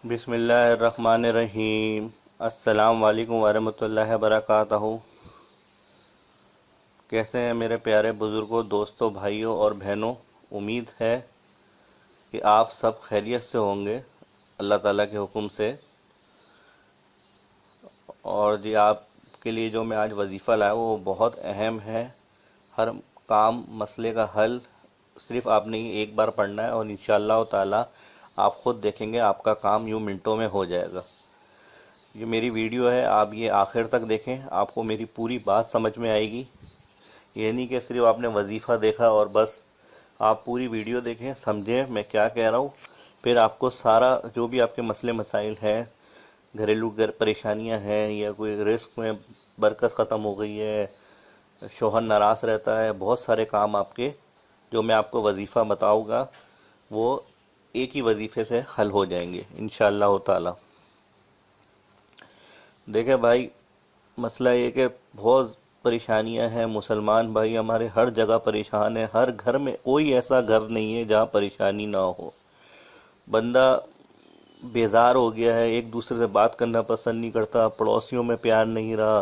بسم اللہ الرحمن الرحیم۔ السلام علیکم ورحمۃ اللہ وبرکاتہ۔ کیسے ہیں میرے پیارے بزرگوں، دوستوں، بھائیوں اور بہنوں؟ امید ہے کہ آپ سب خیریت سے ہوں گے اللہ تعالیٰ کے حکم سے۔ اور جی آپ کے لیے جو میں آج وظیفہ لایا وہ بہت اہم ہے۔ ہر کام مسئلے کا حل صرف آپ نے ایک بار پڑھنا ہے اور انشاءاللہ تعالیٰ آپ خود دیکھیں گے آپ کا کام یوں منٹوں میں ہو جائے گا۔ یہ میری ویڈیو ہے، آپ یہ آخر تک دیکھیں، آپ کو میری پوری بات سمجھ میں آئے گی۔ یہ نہیں کہ صرف آپ نے وظیفہ دیکھا اور بس، آپ پوری ویڈیو دیکھیں، سمجھیں میں کیا کہہ رہا ہوں، پھر آپ کو سارا جو بھی آپ کے مسئلے مسائل ہیں، گھریلو پریشانیاں ہیں، یا کوئی رزق میں برکت ختم ہو گئی ہے، شوہر ناراض رہتا ہے، بہت سارے کام آپ کے جو میں آپ کو وظیفہ بتاؤں گا وہ ایک ہی وظیفے سے حل ہو جائیں گے انشاءاللہ تعالی۔ دیکھیں بھائی، مسئلہ یہ کہ بہت پریشانیاں ہیں، مسلمان بھائی ہمارے ہر جگہ پریشان ہیں، ہر گھر میں کوئی ایسا گھر نہیں ہے جہاں پریشانی نہ ہو۔ بندہ بیزار ہو گیا ہے، ایک دوسرے سے بات کرنا پسند نہیں کرتا، پڑوسیوں میں پیار نہیں رہا،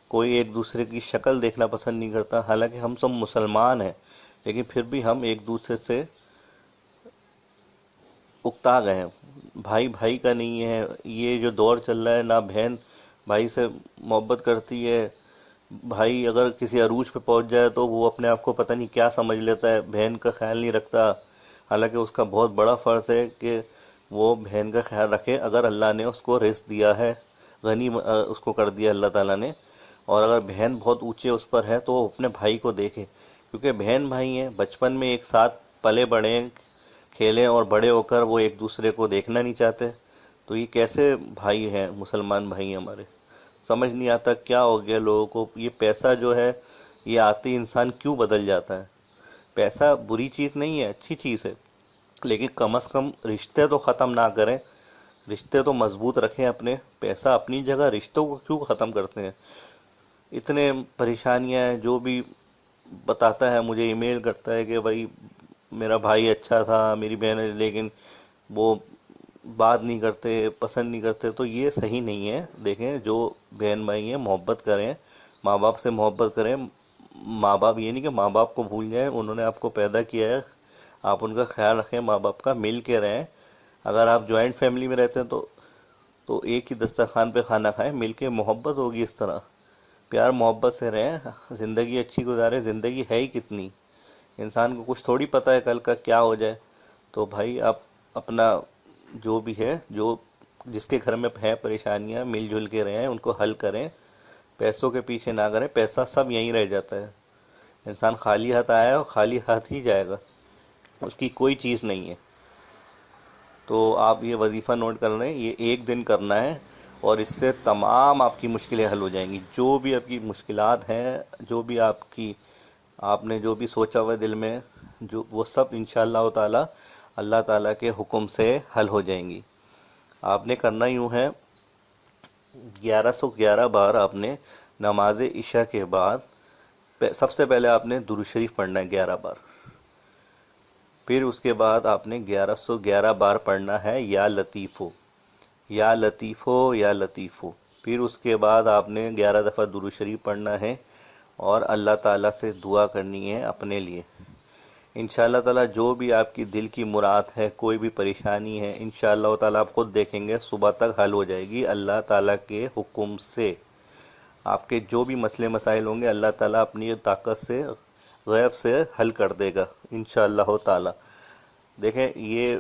کوئی ایک دوسرے کی شکل دیکھنا پسند نہیں کرتا۔ حالانکہ ہم سب مسلمان ہیں لیکن پھر بھی ہم ایک دوسرے سے اکتا گئے ہیں، بھائی بھائی کا نہیں ہے۔ یہ جو دور چل رہا ہے، نہ بہن بھائی سے محبت کرتی ہے، بھائی اگر کسی عروج پہ پہنچ جائے تو وہ اپنے آپ کو پتہ نہیں کیا سمجھ لیتا ہے، بہن کا خیال نہیں رکھتا۔ حالانکہ اس کا بہت بڑا فرض ہے کہ وہ بہن کا خیال رکھے، اگر اللہ نے اس کو رزق دیا ہے، غنی اس کو کر دیا اللہ تعالیٰ نے، اور اگر بہن بہت اونچے اس پر ہے تو وہ اپنے بھائی کو دیکھے، کیونکہ بہن بھائی ہیں، بچپن میں ایک ساتھ پلے بڑے کھیلیں، اور بڑے ہو کر وہ ایک دوسرے کو دیکھنا نہیں چاہتے، تو یہ کیسے بھائی ہیں مسلمان بھائی ہمارے؟ سمجھ نہیں آتا کیا ہو گیا لوگوں کو۔ یہ پیسہ جو ہے یہ آتے ہی انسان کیوں بدل جاتا ہے؟ پیسہ بری چیز نہیں ہے، اچھی چیز ہے، لیکن کم از کم رشتے تو ختم نہ کریں، رشتے تو مضبوط رکھیں اپنے۔ پیسہ اپنی جگہ، رشتوں کو کیوں ختم کرتے ہیں؟ اتنے پریشانیاں ہیں، جو بھی بتاتا ہے مجھے ای میل کرتا ہے کہ بھائی میرا بھائی اچھا تھا، میری بہن ہے، لیکن وہ بات نہیں کرتے، پسند نہیں کرتے، تو یہ صحیح نہیں ہے۔ دیکھیں، جو بہن بھائی ہیں محبت کریں، ماں باپ سے محبت کریں۔ ماں باپ یہ نہیں کہ ماں باپ کو بھول جائیں، انہوں نے آپ کو پیدا کیا ہے، آپ ان کا خیال رکھیں، ماں باپ کا مل کے رہیں۔ اگر آپ جوائنٹ فیملی میں رہتے ہیں تو ایک ہی دسترخوان پہ کھانا کھائیں، مل کے محبت ہوگی، اس طرح پیار محبت سے رہیں، زندگی اچھی گزاریں۔ زندگی ہے ہی کتنی، انسان کو کچھ تھوڑی پتہ ہے کل کا کیا ہو جائے۔ تو بھائی آپ اپنا جو بھی ہے، جو جس کے گھر میں ہے پریشانیاں، مل جل کے رہیں، ان کو حل کریں، پیسوں کے پیچھے نہ کریں۔ پیسہ سب یہیں رہ جاتا ہے، انسان خالی ہاتھ آیا ہے اور خالی ہاتھ ہی جائے گا، اس کی کوئی چیز نہیں ہے۔ تو آپ یہ وظیفہ نوٹ کر لیں، یہ ایک دن کرنا ہے اور اس سے تمام آپ کی مشکلیں حل ہو جائیں گی۔ جو بھی آپ کی مشکلات ہیں، جو بھی آپ نے جو بھی سوچا ہوا ہے دل میں، جو وہ سب انشاءاللہ تعالی اللہ تعالیٰ کے حکم سے حل ہو جائیں گی۔ آپ نے کرنا یوں ہے، 1111 بار آپ نے نماز عشاء کے بعد سب سے پہلے آپ نے درود شریف پڑھنا ہے 11 بار، پھر اس کے بعد آپ نے 1111 بار پڑھنا ہے یا لطیفو، یا لطیفو، یا لطیفو۔ پھر اس کے بعد آپ نے 11 دفعہ درود شریف پڑھنا ہے اور اللہ تعالیٰ سے دعا کرنی ہے اپنے لیے۔ انشاءاللہ تعالیٰ جو بھی آپ کی دل کی مراد ہے، کوئی بھی پریشانی ہے، انشاءاللہ تعالیٰ آپ خود دیکھیں گے صبح تک حل ہو جائے گی اللہ تعالیٰ کے حکم سے۔ آپ کے جو بھی مسئلے مسائل ہوں گے اللہ تعالیٰ اپنی طاقت سے، غیب سے حل کر دے گا انشاءاللہ تعالیٰ۔ دیکھیں، یہ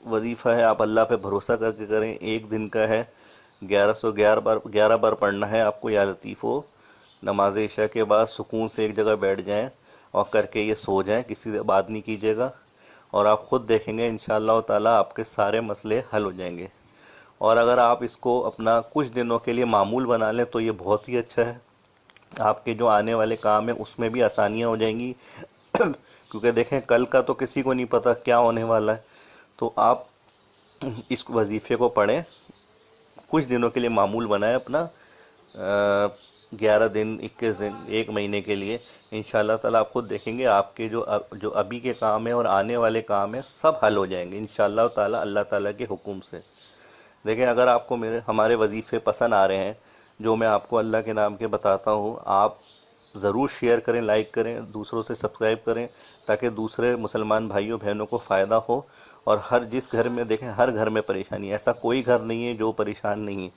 وظیفہ ہے، آپ اللہ پہ بھروسہ کر کے کریں، ایک دن کا ہے، 1111 بار پڑھنا ہے آپ کو یا لطیفو۔ نماز عشاء کے بعد سکون سے ایک جگہ بیٹھ جائیں اور کر کے یہ سو جائیں، کسی سے بات نہیں کیجیے گا، اور آپ خود دیکھیں گے انشاءاللہ تعالیٰ آپ کے سارے مسئلے حل ہو جائیں گے۔ اور اگر آپ اس کو اپنا کچھ دنوں کے لیے معمول بنا لیں تو یہ بہت ہی اچھا ہے، آپ کے جو آنے والے کام ہیں اس میں بھی آسانیاں ہو جائیں گی کیونکہ دیکھیں کل کا تو کسی کو نہیں پتہ کیا ہونے والا ہے۔ تو آپ اس وظیفے کو پڑھیں، کچھ دنوں کے لیے معمول بنائیں اپنا، 11 دن، 21 دن، ایک مہینے کے لیے۔ انشاءاللہ تعالیٰ آپ خود دیکھیں گے آپ کے جو ابھی کے کام ہیں اور آنے والے کام ہیں سب حل ہو جائیں گے انشاءاللہ تعالیٰ اللہ تعالیٰ کے حکم سے۔ دیکھیں اگر آپ کو ہمارے وظیفے پسند آ رہے ہیں جو میں آپ کو اللہ کے نام کے بتاتا ہوں، آپ ضرور شیئر کریں، لائک کریں، دوسروں سے سبسکرائب کریں، تاکہ دوسرے مسلمان بھائیوں بہنوں کو فائدہ ہو۔ اور جس گھر میں دیکھیں، ہر گھر میں پریشانی ہے، ایسا کوئی گھر نہیں ہے جو پریشان نہیں ہے۔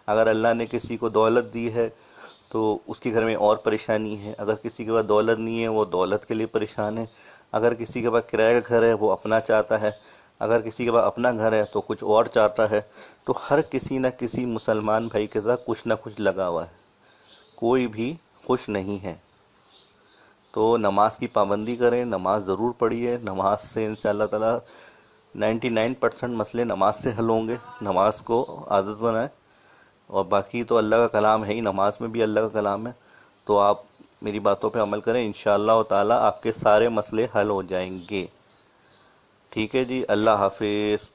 اگر اللہ نے کسی کو دولت دی ہے تو اس کے گھر میں اور پریشانی ہے، اگر کسی کے پاس دولت نہیں ہے وہ دولت کے لیے پریشان ہے، اگر کسی کے پاس کرایہ کا گھر ہے وہ اپنا چاہتا ہے، اگر کسی کے پاس اپنا گھر ہے تو کچھ اور چاہتا ہے۔ تو ہر کسی نہ کسی مسلمان بھائی کے ساتھ کچھ نہ کچھ لگا ہوا ہے، کوئی بھی خوش نہیں ہے۔ تو نماز کی پابندی کریں، نماز ضرور پڑھیے، نماز سے انشاءاللہ تعالی 99% مسئلے نماز سے حل ہوں گے۔ نماز کو عادت بنائیں، اور باقی تو اللہ کا کلام ہے ہی، نماز میں بھی اللہ کا کلام ہے، تو آپ میری باتوں پہ عمل کریں، انشاءاللہ تعالی آپ کے سارے مسئلے حل ہو جائیں گے۔ ٹھیک ہے جی، اللہ حافظ۔